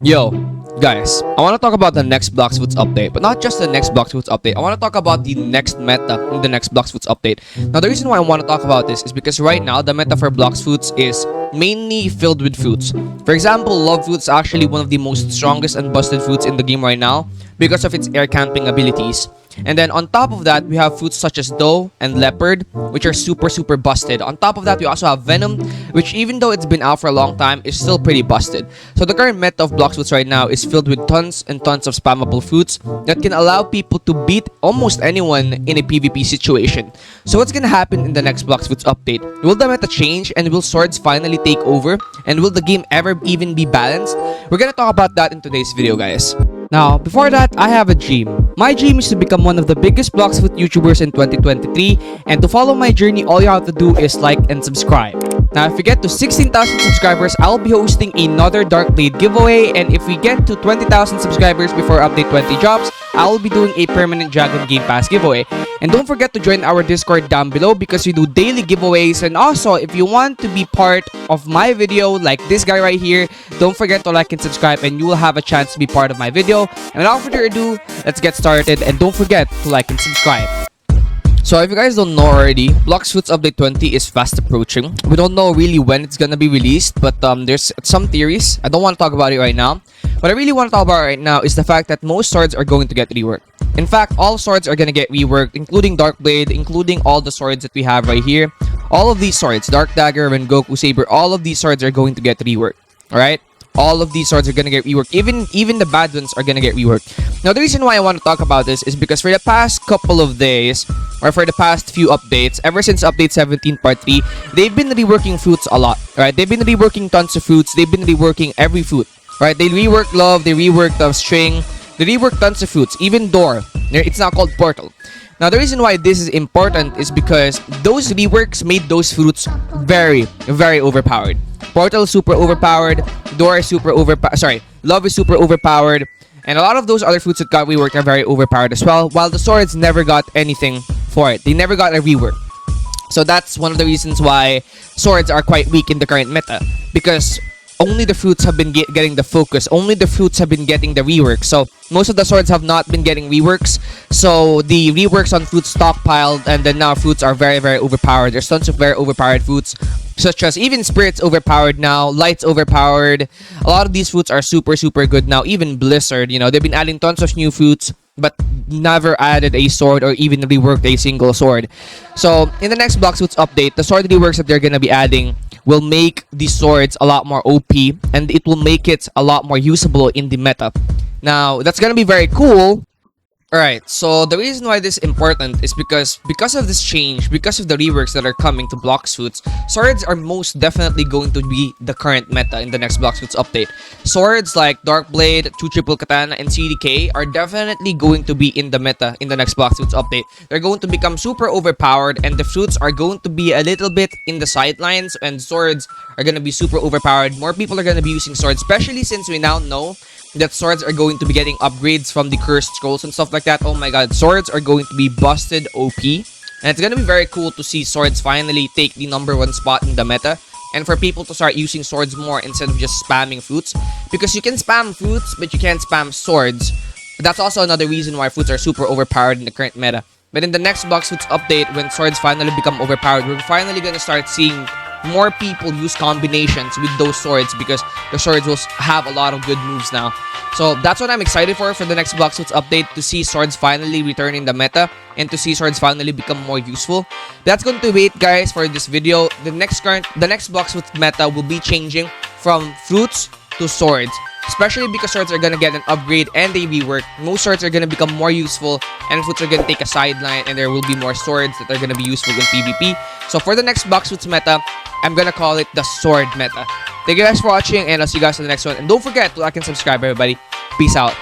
Yo, guys, I want to talk about the next Blox update, but not just the next Blox update. I want to talk about the next meta in the next Blox update. Now, the reason why I want to talk about this is because right now, the meta for Blox is mainly filled with fruits. For example, Love Fruit is actually one of the most strongest and busted fruits in the game right now because of its air camping abilities. And then on top of that, we have fruits such as Doe and Leopard, which are super busted. On top of that, we also have Venom, which even though it's been out for a long time, is still pretty busted. So the current meta of Blox right now is filled with tons and tons of spammable fruits that can allow people to beat almost anyone in a PvP situation. So what's gonna happen in the next Blox update? Will the meta change and will swords finally take over? And will the game ever even be balanced? We're gonna talk about that in today's video, guys. Now, before that, I have a dream. My dream is to become one of the biggest Blox YouTubers in 2023, and to follow my journey, all you have to do is like and subscribe. Now, if we get to 16,000 subscribers, I'll be hosting another Dark Blade giveaway, and if we get to 20,000 subscribers before Update 20 drops, I will be doing a permanent Dragon Game Pass giveaway. And don't forget to join our Discord down below because we do daily giveaways. And also, if you want to be part of my video like this guy right here, don't forget to like and subscribe and you will have a chance to be part of my video. And without further ado, let's get started, and don't forget to like and subscribe. So if you guys don't know already, Blox Update 20 is fast approaching. We don't know really when it's gonna be released, but there's some theories. I don't want to talk about it right now. What I really want to talk about right now is the fact that most swords are going to get reworked. In fact, all swords are going to get reworked, including Dark Blade, including all the swords that we have right here. All of these swords, Dark Dagger, Rengoku Saber, all of these swords are going to get reworked. Alright? All of these swords are going to get reworked. Even the bad ones are going to get reworked. Now, the reason why I want to talk about this is because for the past couple of days, or for the past few updates, ever since Update 17 Part 3, they've been reworking fruits a lot. Right? They've been reworking tons of fruits. They've been reworking every fruit. Right? They reworked Love, they reworked String, they reworked tons of fruits, even Door. It's now called Portal. Now, the reason why this is important is because those reworks made those fruits very overpowered. Portal is super overpowered, Door is super overpowered, Love is super overpowered, and a lot of those other fruits that got reworked are very overpowered as well, while the swords never got anything for it. They never got a rework. So that's one of the reasons why swords are quite weak in the current meta, because only the fruits have been getting the focus. Only the fruits have been getting the reworks. So most of the swords have not been getting reworks. So the reworks on fruits stockpiled, and then now fruits are very overpowered. There's tons of very overpowered fruits, such as even Spirit's overpowered now, Light's overpowered. A lot of these fruits are super good now. Even Blizzard, you know, they've been adding tons of new fruits, but never added a sword or even reworked a single sword. So in the next Blox update, the sword reworks that they're gonna be adding will make these swords a lot more OP, and it will make it a lot more usable in the meta. Now, that's gonna be very cool. Alright, so the reason why this is important is because of this change, because of the reworks that are coming to Blox swords are most definitely going to be the current meta in the next Blox update. Swords like Dark Blade, 2 Triple Katana, and CDK are definitely going to be in the meta in the next Blox update. They're going to become super overpowered, and the fruits are going to be a little bit in the sidelines, and swords are going to be super overpowered. More people are going to be using swords, especially since we now know that swords are going to be getting upgrades from the cursed scrolls and stuff like that. Oh my god, swords are going to be busted OP, and it's gonna be very cool to see swords finally take the #1 spot in the meta, and for people to start using swords more instead of just spamming fruits, because you can spam fruits but you can't spam swords. But that's also another reason why fruits are super overpowered in the current meta. But in the next Blox update, when swords finally become overpowered, we're finally gonna start seeing more people use combinations with those swords, because the swords will have a lot of good moves now. So that's what I'm excited for the next Blox update, to see swords finally return in the meta and to see swords finally become more useful. That's going to be it, guys, for this video. The next Blox meta will be changing from fruits to swords, especially because swords are gonna get an upgrade and a rework. Most swords are gonna become more useful, and fruits are gonna take a sideline, and there will be more swords that are gonna be useful in PvP. So for the next Blox meta, I'm gonna call it the sword meta. Thank you guys for watching, and I'll see you guys in the next one. And don't forget to like and subscribe, everybody. Peace out.